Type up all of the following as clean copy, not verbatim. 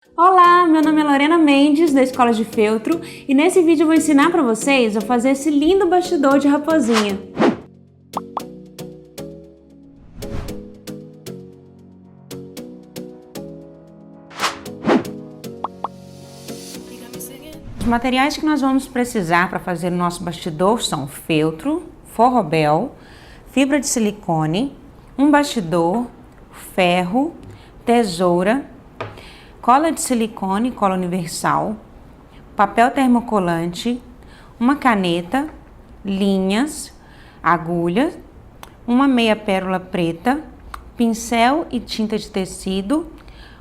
Olá, meu nome é Lorena Mendes, da Escola de Feltro, e nesse vídeo eu vou ensinar para vocês a fazer esse lindo bastidor de raposinha. Os materiais que nós vamos precisar para fazer o nosso bastidor são feltro, forrobel, fibra de silicone, um bastidor, ferro, tesoura, cola de silicone, cola universal, papel termocolante, uma caneta, linhas, agulha, uma meia pérola preta, pincel e tinta de tecido,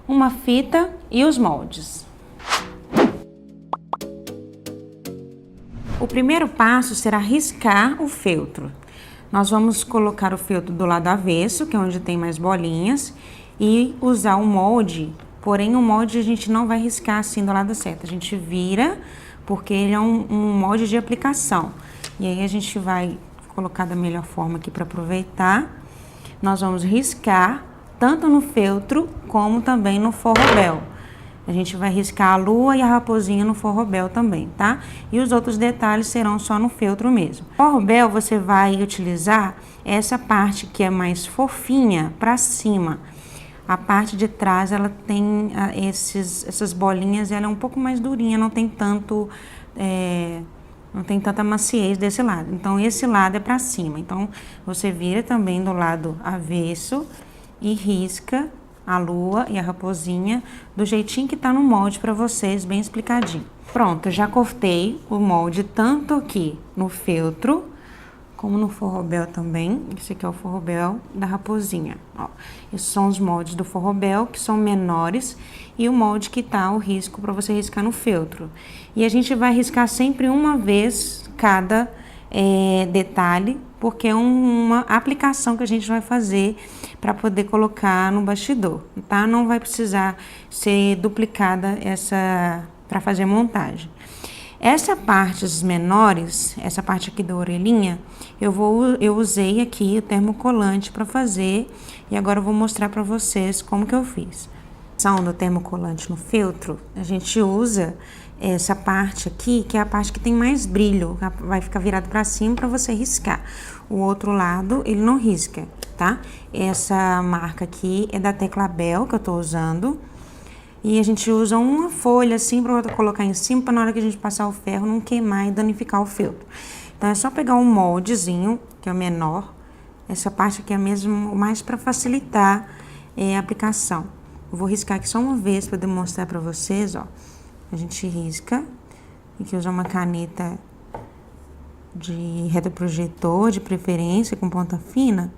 uma fita e os moldes. O primeiro passo será riscar o feltro. Nós vamos colocar o feltro do lado avesso, que é onde tem mais bolinhas, e usar o molde, porém o molde a gente não vai riscar assim do lado certo, a gente vira, porque ele é um molde de aplicação. E aí a gente vai colocar da melhor forma aqui para aproveitar. Nós vamos riscar tanto no feltro como também no forrobel. A gente vai riscar a lua e a raposinha no forrobel também, tá? E os outros detalhes serão só no feltro mesmo. Forrobel você vai utilizar essa parte que é mais fofinha para cima. A parte de trás ela tem essas bolinhas, ela é um pouco mais durinha, não tem tanta maciez desse lado. Então esse lado é para cima. Então você vira também do lado avesso e risca a lua e a raposinha do jeitinho que tá no molde para vocês, bem explicadinho. Pronto, eu já cortei o molde tanto aqui no feltro como no forrobel também. Esse aqui é o forrobel da raposinha, ó. Esses são os moldes do forrobel, que são menores, e o molde que tá o risco para você riscar no feltro. E a gente vai riscar sempre uma vez cada detalhe, porque é uma aplicação que a gente vai fazer para poder colocar no bastidor, tá? Não vai precisar ser duplicada para fazer montagem. Essa parte dos menores, essa parte aqui da orelhinha, eu usei aqui o termocolante para fazer, e agora eu vou mostrar para vocês como que eu fiz. A ação do termocolante no feltro, a gente usa essa parte aqui, que é a parte que tem mais brilho, vai ficar virado para cima para você riscar. O outro lado, ele não risca, tá? Essa marca aqui é da Teclabel, que eu tô usando. E a gente usa uma folha assim para colocar em cima, para na hora que a gente passar o ferro não queimar e danificar o feltro. Então é só pegar um moldezinho, que é o menor. Essa parte aqui é mesmo mais para facilitar a aplicação. Eu vou riscar aqui só uma vez para demonstrar para vocês, ó. A gente risca, tem que usar uma caneta de retroprojetor, de preferência, com ponta fina,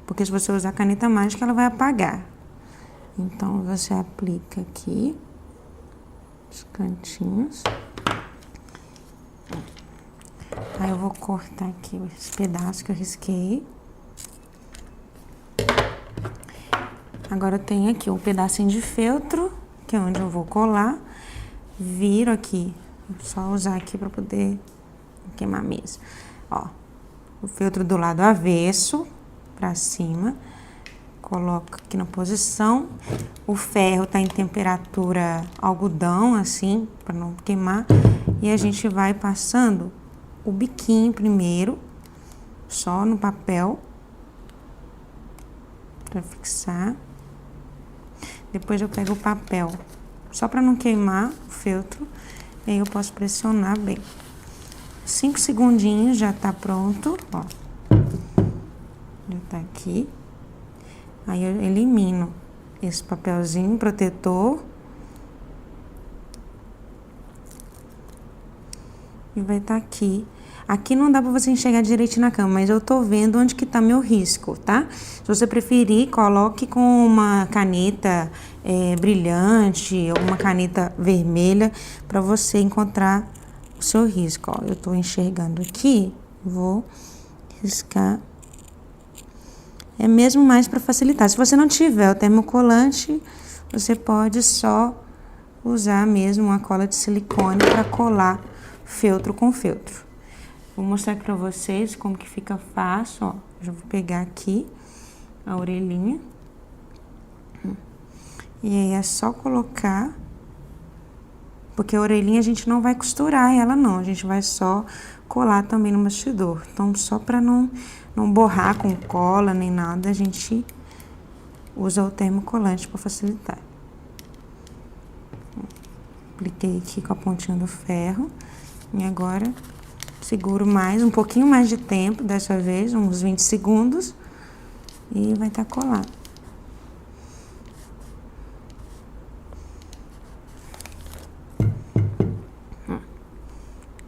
porque se você usar caneta mágica, ela vai apagar. Então, você aplica aqui os cantinhos. Aí, eu vou cortar aqui esse pedaço que eu risquei. Agora, eu tenho aqui um pedacinho de feltro, que é onde eu vou colar. Viro aqui, vou só usar aqui para poder queimar mesmo. Ó, o feltro do lado avesso, para cima. Coloco aqui na posição. O ferro tá em temperatura algodão, assim, para não queimar. E a gente vai passando o biquinho primeiro, só no papel, para fixar. Depois eu pego o papel, só para não queimar o feltro, e aí eu posso pressionar bem. 5 segundinhos já tá pronto, ó. Já tá aqui. Aí eu elimino esse papelzinho protetor. E vai estar aqui. Aqui não dá pra você enxergar direitinho na câmera, mas eu tô vendo onde que tá meu risco, tá? Se você preferir, coloque com uma caneta brilhante, ou uma caneta vermelha, pra você encontrar o seu risco, ó. Eu tô enxergando aqui, vou riscar. É mesmo mais para facilitar. Se você não tiver o termocolante, você pode só usar mesmo uma cola de silicone para colar feltro com feltro. Vou mostrar para vocês como que fica fácil, ó. Já vou pegar aqui a orelhinha. E aí é só colocar porque a orelhinha a gente não vai costurar ela não, a gente vai só colar também no bastidor. Então, só para não borrar com cola nem nada, a gente usa o termocolante para facilitar. Apliquei aqui com a pontinha do ferro e agora seguro um pouquinho mais de tempo dessa vez, uns 20 segundos, e vai estar colado.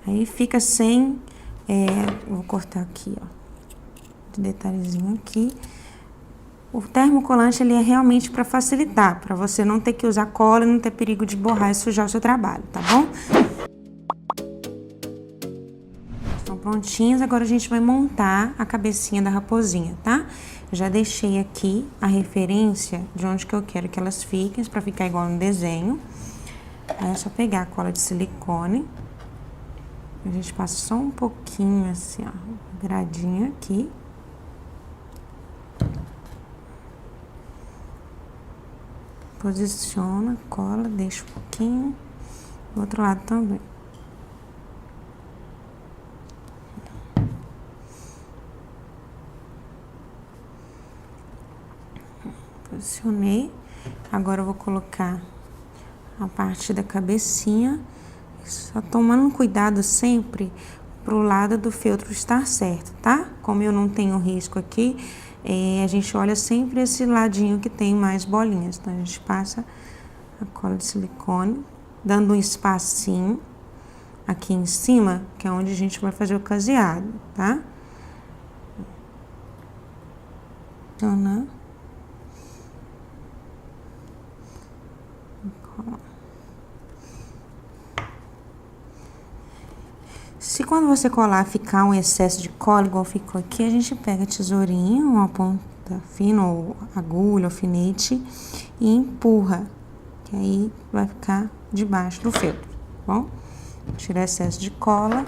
Aí fica sem, vou cortar aqui, ó, de detalhezinho aqui. O termocolante, ele é realmente para facilitar, para você não ter que usar cola e não ter perigo de borrar e sujar o seu trabalho, tá bom? Estão prontinhos, agora a gente vai montar a cabecinha da raposinha, tá? Já deixei aqui a referência de onde que eu quero que elas fiquem, para ficar igual no desenho. Aí é só pegar a cola de silicone. A gente passa só um pouquinho assim, ó, viradinho aqui. Posiciona, cola, deixa um pouquinho. Do outro lado também. Posicionei. Agora eu vou colocar a parte da cabecinha. Só tomando cuidado sempre pro lado do feltro estar certo, tá? Como eu não tenho risco aqui, a gente olha sempre esse ladinho que tem mais bolinhas. Então, a gente passa a cola de silicone, dando um espacinho aqui em cima, que é onde a gente vai fazer o caseado, tá? Então, se quando você colar ficar um excesso de cola, igual ficou aqui, a gente pega a tesourinha, uma ponta fina, ou agulha, alfinete, e empurra, que aí vai ficar debaixo do feltro, tá bom? Tira excesso de cola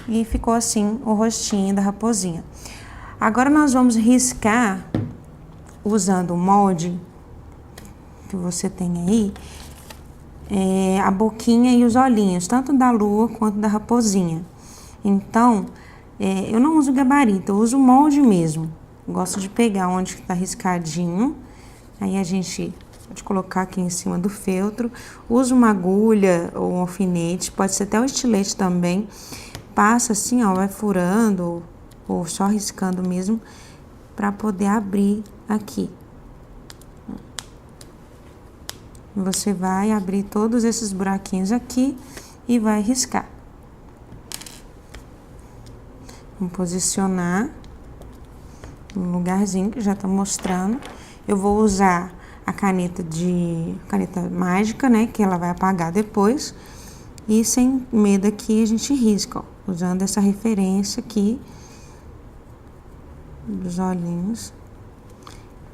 e ficou assim o rostinho da raposinha. Agora nós vamos riscar, usando o molde que você tem aí, a boquinha e os olhinhos, tanto da lua quanto da raposinha. Então, eu não uso gabarito, eu uso o molde mesmo. Gosto de pegar onde tá riscadinho, aí a gente pode colocar aqui em cima do feltro, usa uma agulha ou um alfinete, pode ser até um estilete também, passa assim, ó, vai furando ou só riscando mesmo, para poder abrir aqui. Você vai abrir todos esses buraquinhos aqui e vai riscar. Vamos posicionar no lugarzinho que já tá mostrando. Eu vou usar a caneta mágica, né, que ela vai apagar depois. E sem medo aqui a gente risca, ó, usando essa referência aqui dos olhinhos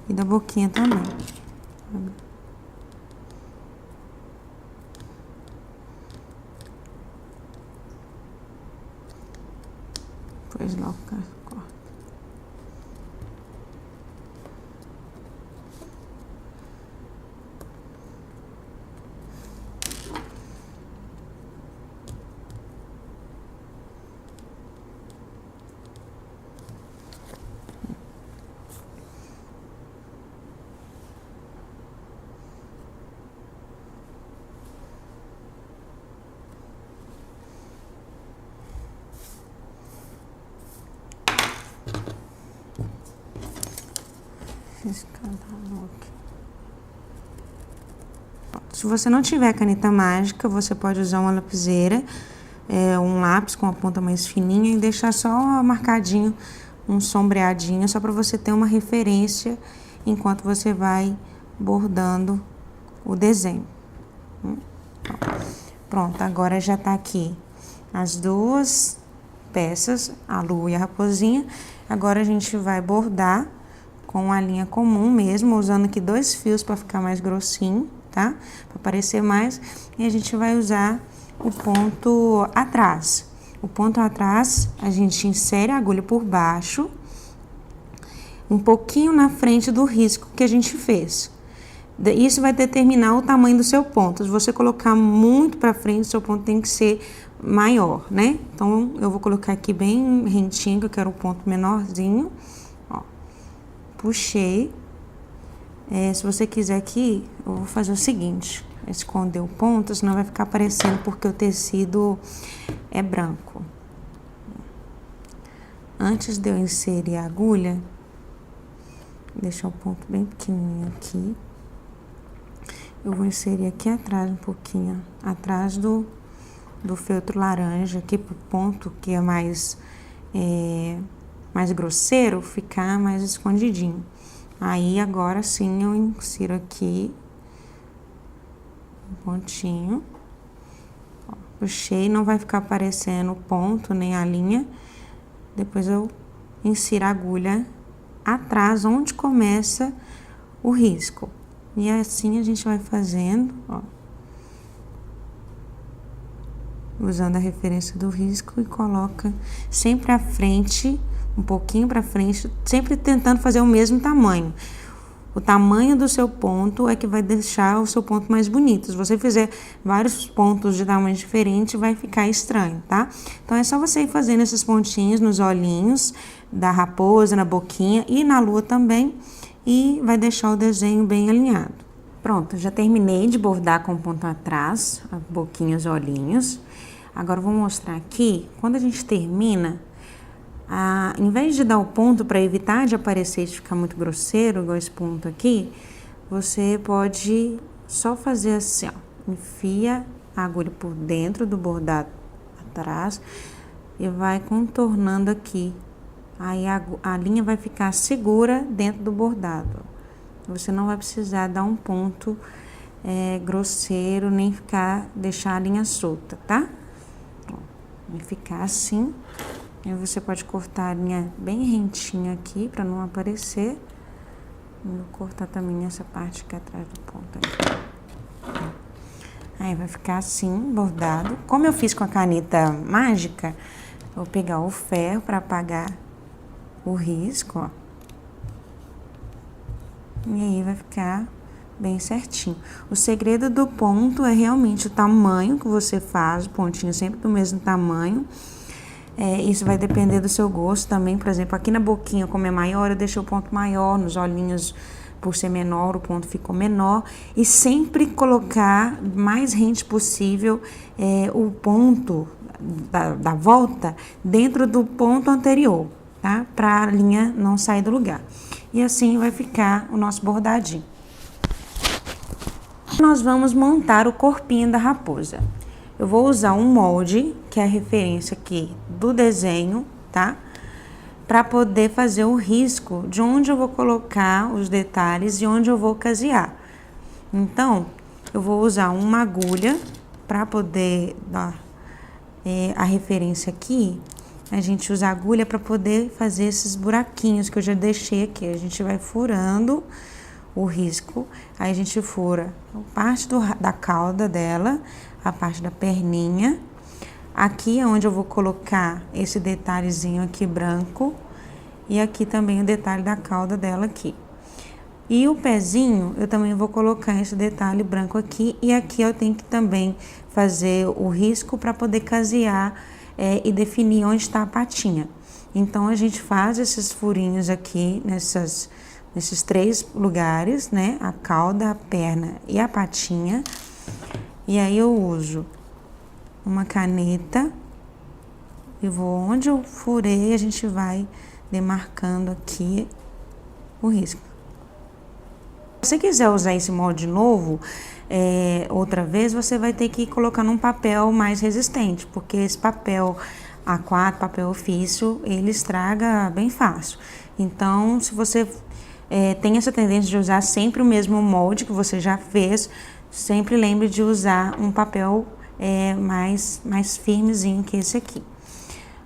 e da boquinha também. Depois logo corta. Se você não tiver caneta mágica, você pode usar uma lapiseira, um lápis com a ponta mais fininha e deixar só marcadinho, um sombreadinho, só para você ter uma referência enquanto você vai bordando o desenho. Pronto, agora já tá aqui as duas peças, a lua e a raposinha. Agora a gente vai bordar com a linha comum mesmo, usando aqui 2 fios para ficar mais grossinho, tá? Para parecer mais. E a gente vai usar o ponto atrás. O ponto atrás, a gente insere a agulha por baixo, um pouquinho na frente do risco que a gente fez. Isso vai determinar o tamanho do seu ponto. Se você colocar muito para frente, o seu ponto tem que ser maior, né? Então, eu vou colocar aqui bem rentinho, que eu quero um ponto menorzinho. Ó, puxei. Se você quiser aqui, eu vou fazer o seguinte: esconder o ponto, senão vai ficar aparecendo porque o tecido é branco. Antes de eu inserir a agulha, deixar o ponto bem pequenininho aqui. Eu vou inserir aqui atrás, um pouquinho atrás do feltro laranja, aqui pro ponto que é mais grosseiro, ficar mais escondidinho. Aí, agora sim, eu insiro aqui um pontinho. Ó, puxei, não vai ficar aparecendo o ponto, nem a linha. Depois eu insiro a agulha atrás, onde começa o risco. E assim a gente vai fazendo, ó. Usando a referência do risco e coloca sempre à frente, um pouquinho pra frente, sempre tentando fazer o mesmo tamanho. O tamanho do seu ponto é que vai deixar o seu ponto mais bonito. Se você fizer vários pontos de tamanho diferente, vai ficar estranho, tá? Então, é só você ir fazendo esses pontinhos nos olhinhos da raposa, na boquinha e na lua também, e vai deixar o desenho bem alinhado. Pronto, já terminei de bordar com o ponto atrás, a boquinha, os olhinhos. Agora, eu vou mostrar aqui, quando a gente termina, em vez de dar o ponto para evitar de aparecer e de ficar muito grosseiro, igual esse ponto aqui, você pode só fazer assim, ó. Enfia a agulha por dentro do bordado atrás e vai contornando aqui. Aí a linha vai ficar segura dentro do bordado. Você não vai precisar dar um ponto grosseiro, nem deixar a linha solta, tá? Vai ficar assim. Aí você pode cortar a linha bem rentinha aqui, pra não aparecer. Vou cortar também essa parte aqui atrás do ponto aqui. Aí vai ficar assim, bordado. Como eu fiz com a caneta mágica, vou pegar o ferro pra apagar o risco, ó. E aí vai ficar bem certinho. O segredo do ponto é realmente o tamanho que você faz, o pontinho sempre do mesmo tamanho. Isso vai depender do seu gosto também. Por exemplo, aqui na boquinha, como é maior, eu deixei o ponto maior. Nos olhinhos, por ser menor, o ponto ficou menor. E sempre colocar mais rente possível o ponto da volta dentro do ponto anterior, tá? Pra a linha não sair do lugar. E assim vai ficar o nosso bordadinho. Nós vamos montar o corpinho da raposa. Eu vou usar um molde, que é a referência aqui do desenho, tá? Para poder fazer o risco de onde eu vou colocar os detalhes e onde eu vou casear. Então, eu vou usar uma agulha para poder dar a referência aqui. A gente usa a agulha para poder fazer esses buraquinhos que eu já deixei aqui. A gente vai furando o risco, aí a gente fura a parte da cauda dela, a parte da perninha. Aqui é onde eu vou colocar esse detalhezinho aqui branco. E aqui também o detalhe da cauda dela aqui. E o pezinho, eu também vou colocar esse detalhe branco aqui. E aqui eu tenho que também fazer o risco para poder casear e definir onde está a patinha. Então, a gente faz esses furinhos aqui nesses 3 lugares, né? A cauda, a perna e a patinha. E aí, eu uso uma caneta e vou onde eu furei, a gente vai demarcando aqui o risco. Se você quiser usar esse molde novo, outra vez, você vai ter que colocar num papel mais resistente, porque esse papel A4, papel ofício, ele estraga bem fácil. Então, se você tem essa tendência de usar sempre o mesmo molde que você já fez, sempre lembre de usar um papel mais firmezinho que esse aqui.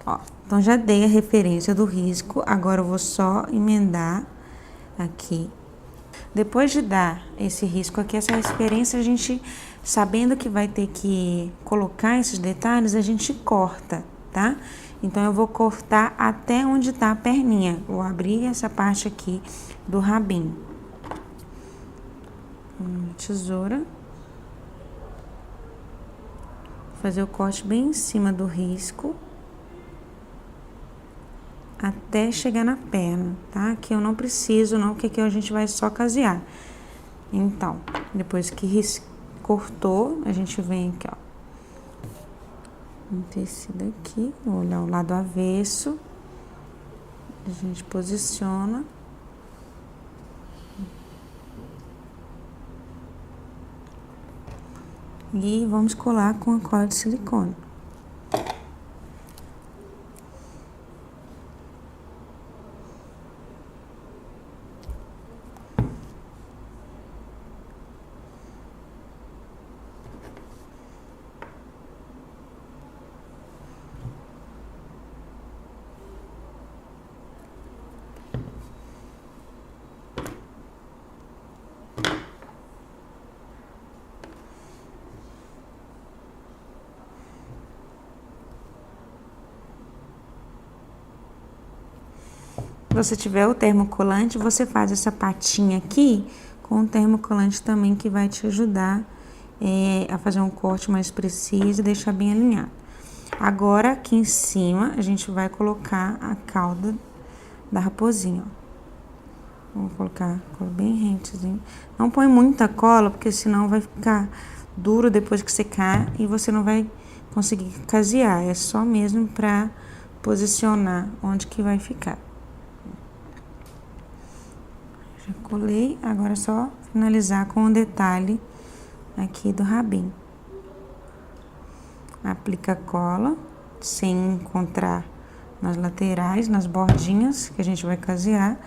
Ó, então, já dei a referência do risco, agora eu vou só emendar aqui. Depois de dar esse risco aqui, essa referência, a gente, sabendo que vai ter que colocar esses detalhes, a gente corta, tá? Então, eu vou cortar até onde tá a perninha. Vou abrir essa parte aqui do rabinho. uma tesoura. Fazer o corte bem em cima do risco. Até chegar na perna, tá? Aqui eu não preciso não, porque aqui a gente vai só casear. Então, depois que cortou, a gente vem aqui, ó. Um tecido aqui, vou olhar o lado avesso. A gente posiciona. E vamos colar com a cola de silicone. Se você tiver o termocolante, você faz essa patinha aqui com o termocolante também, que vai te ajudar a fazer um corte mais preciso e deixar bem alinhado. Agora, aqui em cima, a gente vai colocar a cauda da raposinha, ó. Vou colocar a cola bem rentezinho. Não põe muita cola, porque senão vai ficar duro depois que secar e você não vai conseguir casear. É só mesmo pra posicionar onde que vai ficar. Já colei, agora é só finalizar com o detalhe aqui do rabinho. Aplica a cola, sem encontrar nas laterais, nas bordinhas, que a gente vai casear.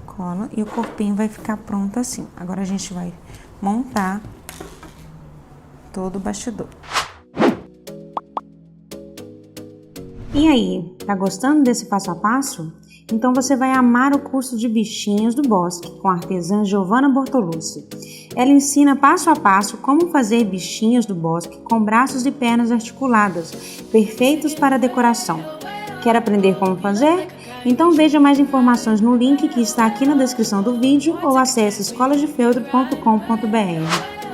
Cola, e o corpinho vai ficar pronto assim. Agora a gente vai montar todo o bastidor. E aí, tá gostando desse passo a passo? Então você vai amar o curso de bichinhos do bosque com a artesã Giovanna Bortolucci. Ela ensina passo a passo como fazer bichinhos do bosque com braços e pernas articuladas, perfeitos para decoração. Quer aprender como fazer? Então veja mais informações no link que está aqui na descrição do vídeo ou acesse escoladefeltro.com.br.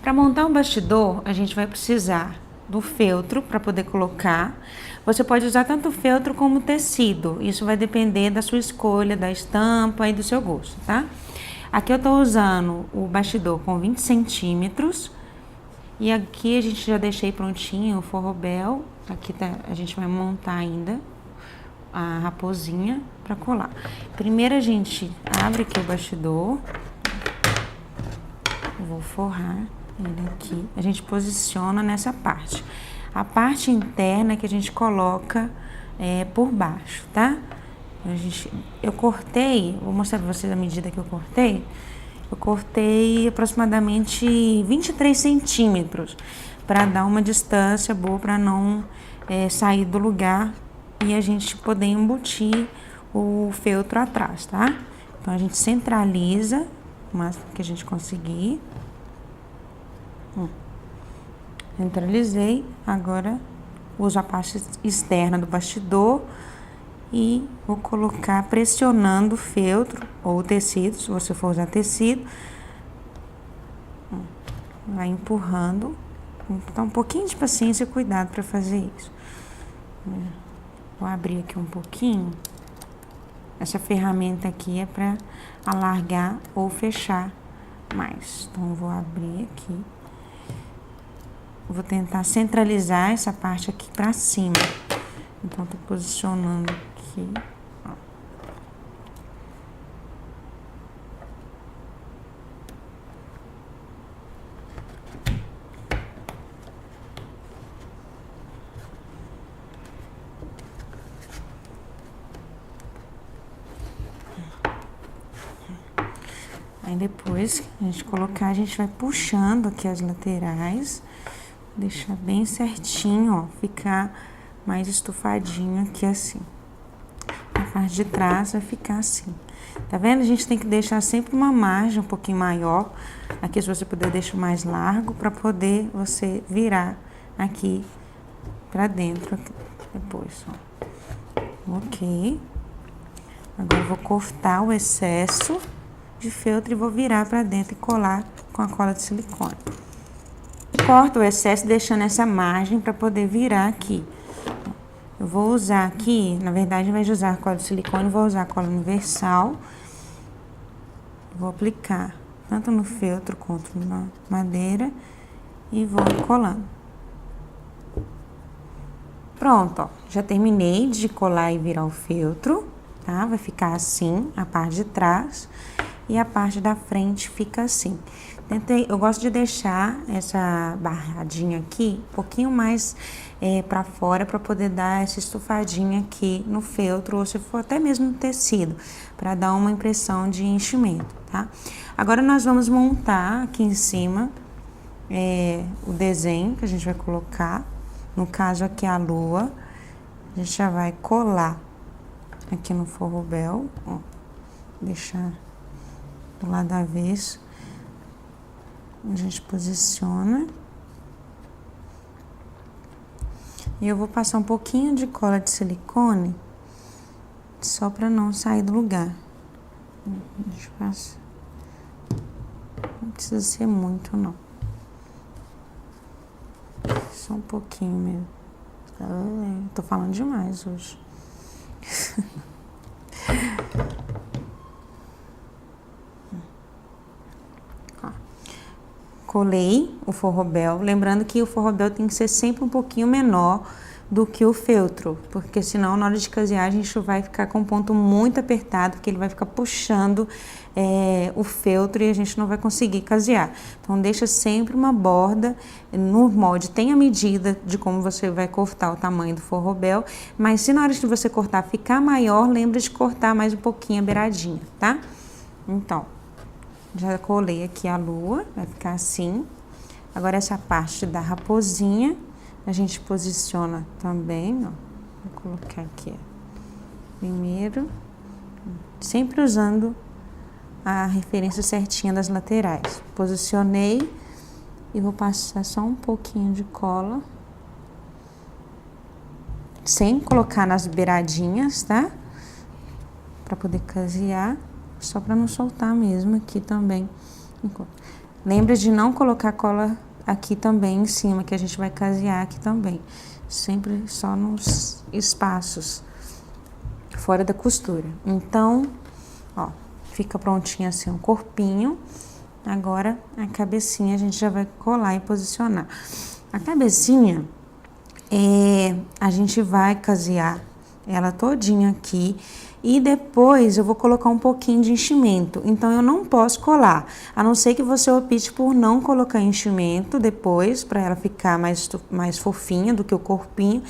Para montar um bastidor, a gente vai precisar do feltro para poder colocar. Você pode usar tanto feltro como tecido. Isso vai depender da sua escolha, da estampa e do seu gosto, tá? Aqui eu tô usando o bastidor com 20 centímetros. E aqui a gente já deixei prontinho o forrobel. Aqui tá, a gente vai montar ainda a raposinha para colar. Primeiro a gente abre aqui o bastidor. Eu vou forrar ele aqui. A gente posiciona nessa parte. A parte interna que a gente coloca por baixo, tá? Eu cortei, vou mostrar pra vocês a medida que eu cortei. Eu cortei aproximadamente 23 centímetros para dar uma distância boa, para não sair do lugar e a gente poder embutir o feltro atrás, tá? Então a gente centraliza o máximo que a gente conseguir. Centralizei, agora uso a parte externa do bastidor e vou colocar pressionando o feltro ou o tecido, se você for usar tecido. Vai empurrando, então um pouquinho de paciência e cuidado para fazer isso. Vou abrir aqui um pouquinho. Essa ferramenta aqui é para alargar ou fechar mais. Então vou abrir aqui. Vou tentar centralizar essa parte aqui pra cima. Então, tô posicionando aqui, ó. Aí depois que a gente colocar, a gente vai puxando aqui as laterais. Deixar bem certinho, ó, ficar mais estufadinho aqui assim. A parte de trás vai ficar assim. Tá vendo? A gente tem que deixar sempre uma margem um pouquinho maior. Aqui, se você puder, deixa mais largo para poder você virar aqui pra dentro, aqui, depois, ó. Ok. Agora eu vou cortar o excesso de feltro e vou virar pra dentro e colar com a cola de silicone. Corto o excesso deixando essa margem pra poder virar aqui. Eu vou usar aqui, na verdade, ao invés de usar a cola de silicone, vou usar a cola universal. Vou aplicar tanto no feltro quanto na madeira e vou colando. Pronto, ó, já terminei de colar e virar o feltro, tá? Vai ficar assim, a parte de trás e a parte da frente fica assim. Eu gosto de deixar essa barradinha aqui um pouquinho mais para fora para poder dar essa estufadinha aqui no feltro ou se for até mesmo no tecido, para dar uma impressão de enchimento, tá? Agora nós vamos montar aqui em cima o desenho que a gente vai colocar. No caso aqui a lua, a gente já vai colar aqui no forrobel, ó, deixar do lado avesso, a gente posiciona. E eu vou passar um pouquinho de cola de silicone, só para não sair do lugar. Deixa eu passar. Não precisa ser muito, não. Só um pouquinho mesmo. Tô falando demais hoje. Colei o forrobel, lembrando que o forrobel tem que ser sempre um pouquinho menor do que o feltro, porque senão na hora de casear a gente vai ficar com um ponto muito apertado, porque ele vai ficar puxando o feltro e a gente não vai conseguir casear. Então deixa sempre uma borda no molde, tem a medida de como você vai cortar o tamanho do forrobel, mas se na hora de você cortar ficar maior, lembra de cortar mais um pouquinho a beiradinha, tá? Então, já colei aqui a lua, vai ficar assim. Agora essa parte da raposinha, a gente posiciona também, ó. Vou colocar aqui, ó. Primeiro, sempre usando a referência certinha das laterais. Posicionei e vou passar só um pouquinho de cola. Sem colocar nas beiradinhas, tá? Pra poder casear. Só para não soltar mesmo aqui também. Lembra de não colocar cola aqui também em cima, que a gente vai casear aqui também. Sempre só nos espaços fora da costura. Então, ó, fica prontinho assim o corpinho. Agora, a cabecinha a gente já vai colar e posicionar. A cabecinha, a gente vai casear ela todinha aqui. E depois eu vou colocar um pouquinho de enchimento. Então, eu não posso colar. A não ser que você opte por não colocar enchimento depois, para ela ficar mais fofinha do que o corpinho.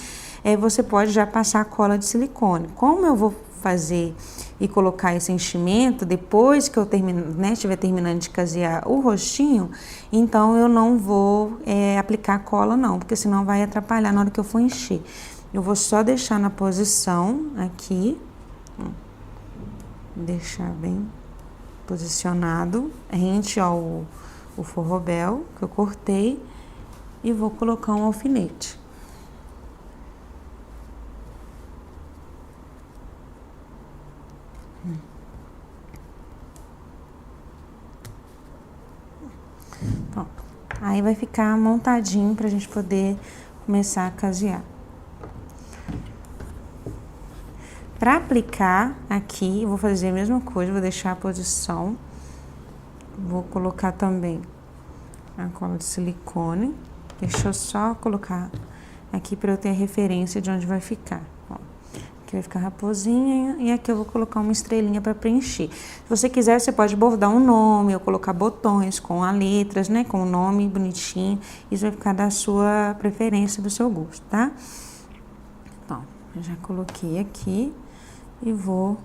Você pode já passar a cola de silicone. Como eu vou fazer e colocar esse enchimento depois que eu estiver terminando de casear o rostinho, então eu não vou aplicar cola não, porque senão vai atrapalhar na hora que eu for encher. Eu vou só deixar na posição aqui. Deixar bem posicionado, rente ao forrobel que eu cortei e vou colocar um alfinete. Pronto. Aí vai ficar montadinho pra gente poder começar a casear. Para aplicar aqui, eu vou fazer a mesma coisa, vou deixar a posição. Vou colocar também a cola de silicone. Deixa eu só colocar aqui para eu ter a referência de onde vai ficar. Ó, aqui vai ficar a raposinha e aqui eu vou colocar uma estrelinha para preencher. Se você quiser, você pode bordar um nome ou colocar botões com as letras, né? Com o nome bonitinho. Isso vai ficar da sua preferência, do seu gosto, tá? Então, eu já coloquei aqui. E vou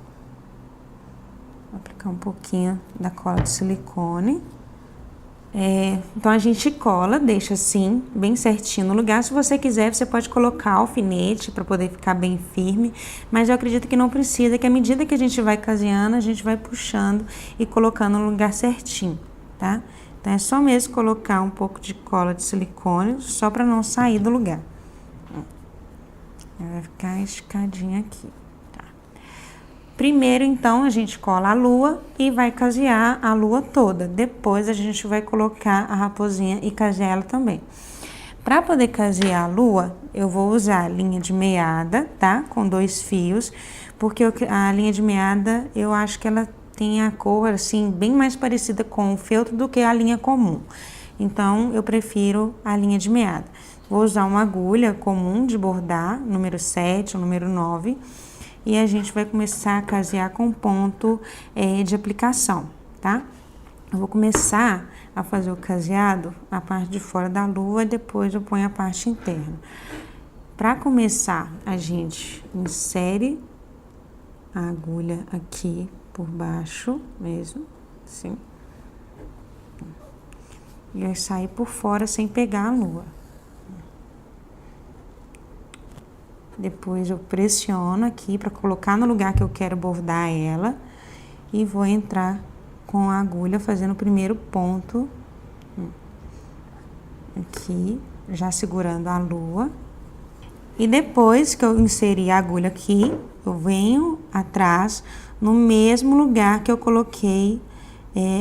aplicar um pouquinho da cola de silicone. Então, a gente cola, deixa assim, bem certinho no lugar. Se você quiser, você pode colocar alfinete para poder ficar bem firme. Mas eu acredito que não precisa, que à medida que a gente vai caseando, a gente vai puxando e colocando no lugar certinho, tá? Então, é só mesmo colocar um pouco de cola de silicone, só para não sair do lugar. Vai ficar esticadinho aqui. Primeiro, então, a gente cola a lua e vai casear a lua toda. Depois, a gente vai colocar a raposinha e casear ela também. Para poder casear a lua, eu vou usar linha de meada, tá? Com 2 fios, porque a linha de meada, eu acho que ela tem a cor, assim, bem mais parecida com o feltro do que a linha comum. Então, eu prefiro a linha de meada. Vou usar uma agulha comum de bordar, número 7 ou número 9, e a gente vai começar a casear com ponto de aplicação, tá? Eu vou começar a fazer o caseado a parte de fora da lua, depois eu ponho a parte interna. Para começar, a gente insere a agulha aqui por baixo mesmo, assim. E vai sair por fora sem pegar a lua. Depois eu pressiono aqui para colocar no lugar que eu quero bordar ela e vou entrar com a agulha fazendo o primeiro ponto aqui, já segurando a lua. E depois que eu inseri a agulha aqui, eu venho atrás no mesmo lugar que eu coloquei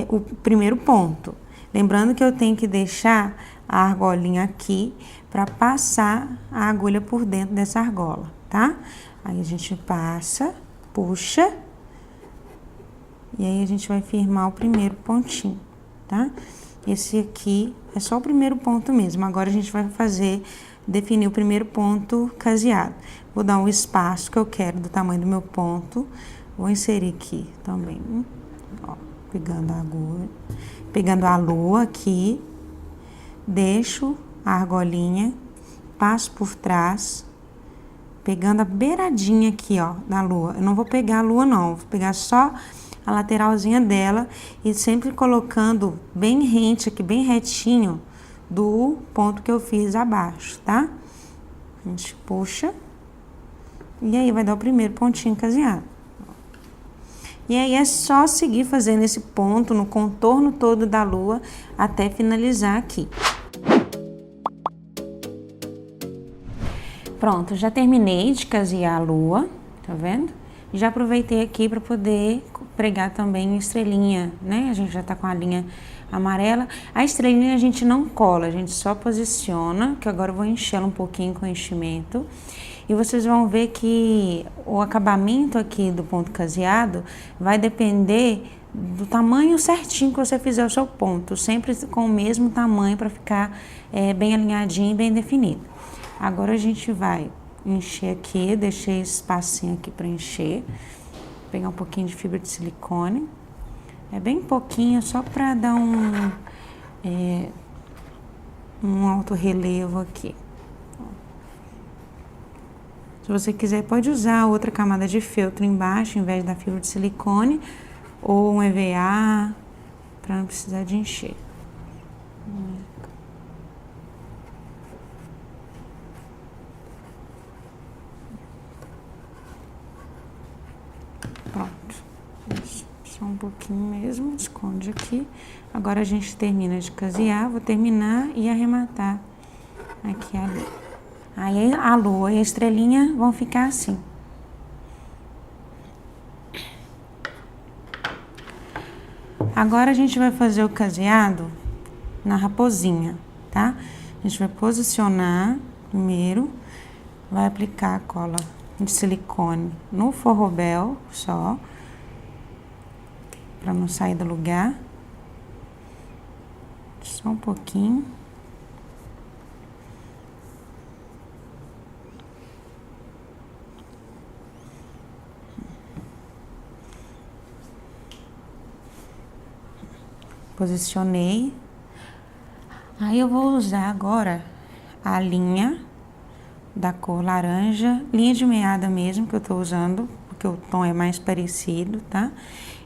o primeiro ponto. Lembrando que eu tenho que deixar a argolinha aqui para passar a agulha por dentro dessa argola, tá? Aí a gente passa, puxa, e aí a gente vai firmar o primeiro pontinho, tá? Esse aqui é só o primeiro ponto mesmo. Agora a gente vai definir o primeiro ponto caseado. Vou dar um espaço que eu quero do tamanho do meu ponto. Vou inserir aqui também, ó, pegando a agulha, pegando a lua aqui, deixo a argolinha, passo por trás, pegando a beiradinha aqui, ó, da lua. Eu não vou pegar a lua, não, vou pegar só a lateralzinha dela e sempre colocando bem rente aqui, bem retinho do ponto que eu fiz abaixo, tá? A gente puxa e aí vai dar o primeiro pontinho caseado. E aí é só seguir fazendo esse ponto no contorno todo da lua até finalizar aqui. Pronto, já terminei de casear a lua, tá vendo? Já aproveitei aqui para poder pregar também estrelinha, né? A gente já tá com a linha amarela. A estrelinha a gente não cola, a gente só posiciona, que agora eu vou encher ela um pouquinho com enchimento. E vocês vão ver que o acabamento aqui do ponto caseado vai depender do tamanho certinho que você fizer o seu ponto, sempre com o mesmo tamanho para ficar bem alinhadinho e bem definido. Agora a gente vai encher aqui, deixei esse espacinho aqui para encher, pegar um pouquinho de fibra de silicone, é bem pouquinho, só para dar um alto relevo aqui. Se você quiser, pode usar outra camada de feltro embaixo, em vez da fibra de silicone, ou um EVA, para não precisar de encher. Pronto. Isso, só um pouquinho mesmo, esconde aqui. Agora a gente termina de casear, vou terminar e arrematar aqui a lua. Aí a lua e a estrelinha vão ficar assim. Agora a gente vai fazer o caseado na raposinha, tá? A gente vai posicionar primeiro, vai aplicar a cola de silicone no forrobel só, para não sair do lugar. Só um pouquinho. Posicionei. Aí eu vou usar agora a linha da cor laranja, linha de meada mesmo que eu tô usando, porque o tom é mais parecido, tá?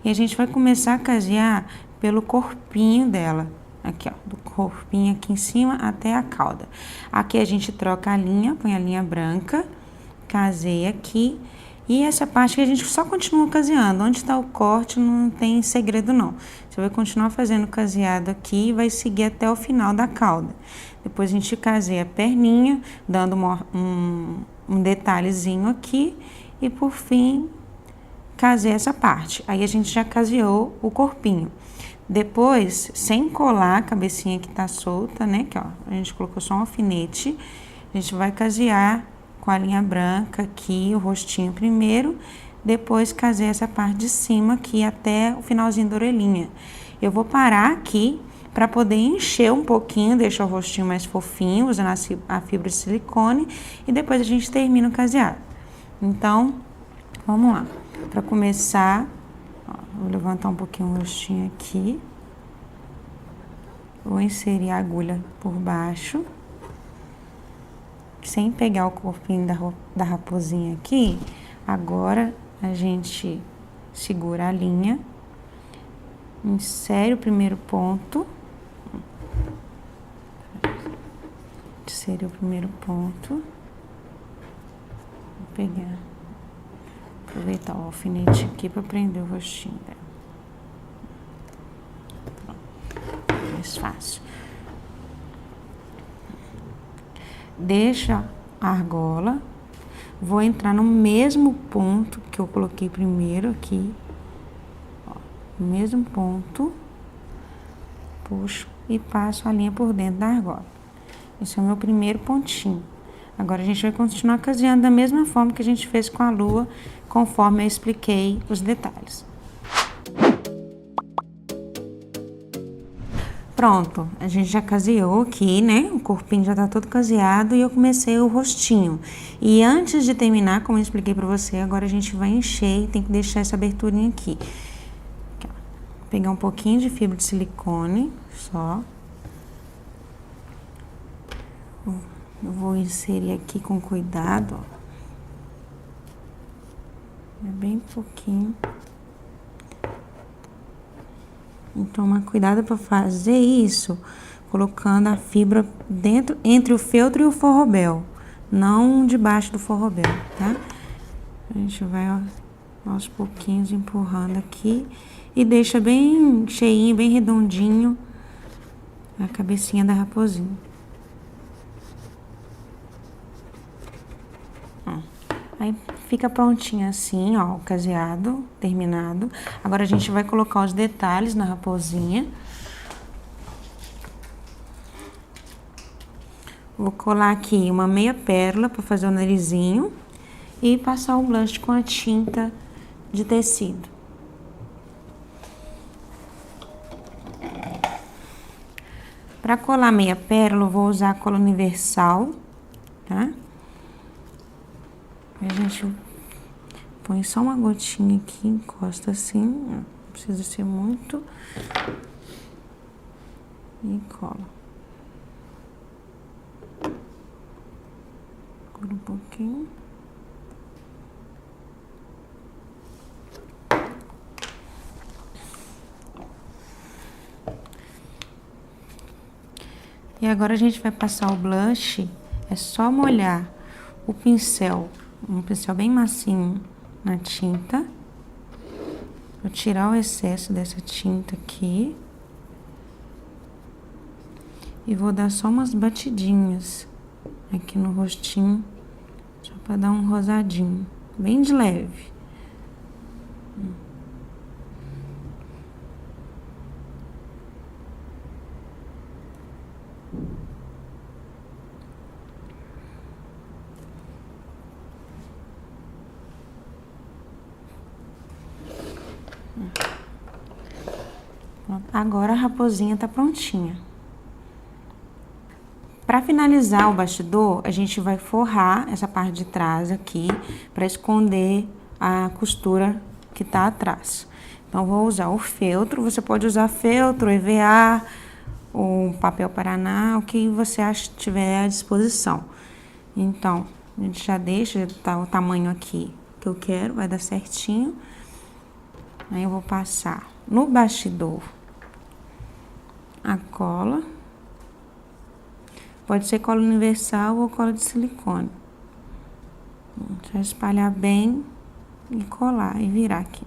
E a gente vai começar a casear pelo corpinho dela, aqui ó, do corpinho aqui em cima até a cauda. Aqui a gente troca a linha, põe a linha branca, caseia aqui. E essa parte que a gente só continua caseando, onde está o corte não tem segredo não. Você vai continuar fazendo caseado aqui e vai seguir até o final da cauda. Depois a gente caseia a perninha, dando um detalhezinho aqui. E por fim, casei essa parte. Aí a gente já caseou o corpinho. Depois, sem colar a cabecinha que tá solta, né? Que ó, a gente colocou só um alfinete. A gente vai casear com a linha branca aqui, o rostinho primeiro. Depois casei essa parte de cima aqui até o finalzinho da orelhinha. Eu vou parar aqui para poder encher um pouquinho, deixar o rostinho mais fofinho, usando a fibra de silicone. E depois a gente termina o caseado. Então, vamos lá. Para começar, ó, vou levantar um pouquinho o rostinho aqui. Vou inserir a agulha por baixo. Sem pegar o corpinho da raposinha aqui. Agora, a gente segura a linha. Insere o primeiro ponto. Insere o primeiro ponto. Vou pegar. Aproveitar o alfinete aqui para prender o rostinho dela. Pronto. Mais fácil. Deixa a argola. Vou entrar no mesmo ponto que eu coloquei primeiro aqui. Ó, no mesmo ponto. Puxo e passo a linha por dentro da argola. Esse é o meu primeiro pontinho. Agora, a gente vai continuar caseando da mesma forma que a gente fez com a lua, conforme eu expliquei os detalhes. Pronto, a gente já caseou aqui, né? O corpinho já tá todo caseado e eu comecei o rostinho. E antes de terminar, como eu expliquei pra você, agora a gente vai encher e tem que deixar essa aberturinha aqui. Aqui, ó. Vou pegar um pouquinho de fibra de silicone, só. Eu vou inserir aqui com cuidado, ó. É bem pouquinho. Então, tomar cuidado para fazer isso, colocando a fibra dentro, entre o feltro e o forrobel, não debaixo do forrobel, tá? A gente vai, ó, aos pouquinhos empurrando aqui e deixa bem cheinho, bem redondinho a cabecinha da raposinha. Aí fica prontinho assim, ó, o caseado terminado. Agora a gente vai colocar os detalhes na raposinha. Vou colar aqui uma meia pérola para fazer o narizinho e passar o blush com a tinta de tecido. Para colar meia pérola, eu vou usar a cola universal, tá? A gente põe só uma gotinha aqui, encosta assim, não precisa ser muito. E cola. Cola um pouquinho. E agora a gente vai passar o blush, é só molhar o pincel, um pincel bem macio na tinta. Vou tirar o excesso dessa tinta aqui. E vou dar só umas batidinhas aqui no rostinho, só pra dar um rosadinho, bem de leve. Agora a raposinha tá prontinha. Para finalizar o bastidor, a gente vai forrar essa parte de trás aqui para esconder a costura que tá atrás. Então, vou usar o feltro. Você pode usar feltro, EVA, o papel Paraná, o que você acha que tiver à disposição. Então, a gente já deixa o tamanho aqui que eu quero, vai dar certinho. Aí eu vou passar no bastidor a cola. Pode ser cola universal ou cola de silicone. Só espalhar bem e colar e virar aqui.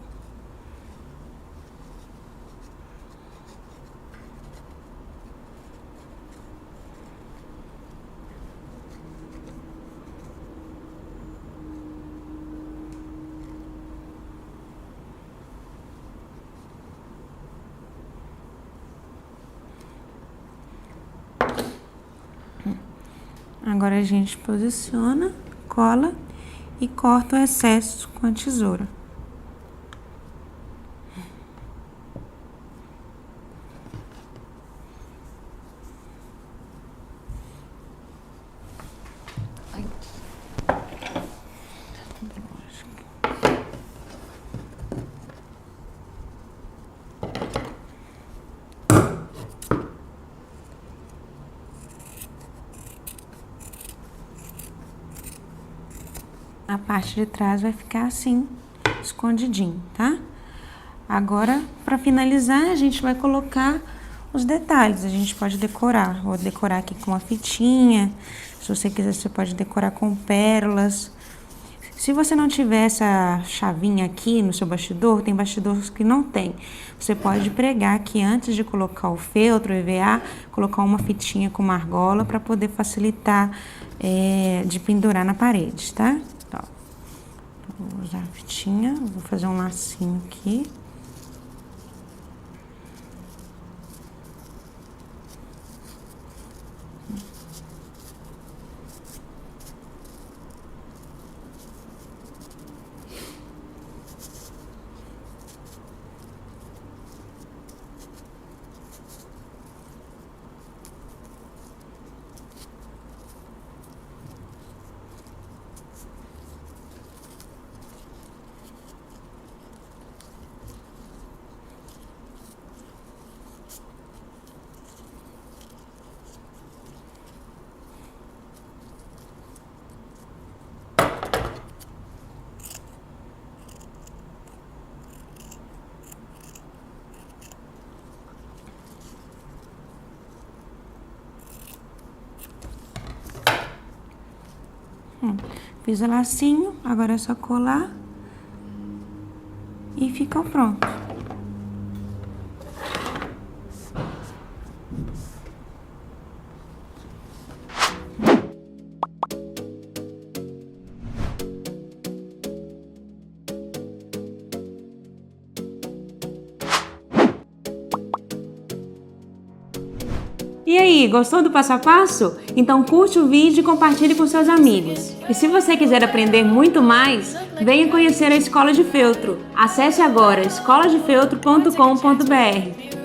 Agora a gente posiciona, cola e corta o excesso com a tesoura. A parte de trás vai ficar assim, escondidinho, tá? Agora, para finalizar, a gente vai colocar os detalhes. A gente pode decorar. Vou decorar aqui com uma fitinha. Se você quiser, você pode decorar com pérolas. Se você não tiver essa chavinha aqui no seu bastidor, tem bastidores que não tem. Você pode pregar aqui antes de colocar o feltro, o EVA, colocar uma fitinha com uma argola para poder facilitar de pendurar na parede, tá? Então, vou usar a fitinha, vou fazer um lacinho aqui. Fiz o lacinho, agora é só colar e fica pronto. E aí, gostou do passo a passo? Então curte o vídeo e compartilhe com seus amigos. E se você quiser aprender muito mais, venha conhecer a Escola de Feltro. Acesse agora escoladefeltro.com.br.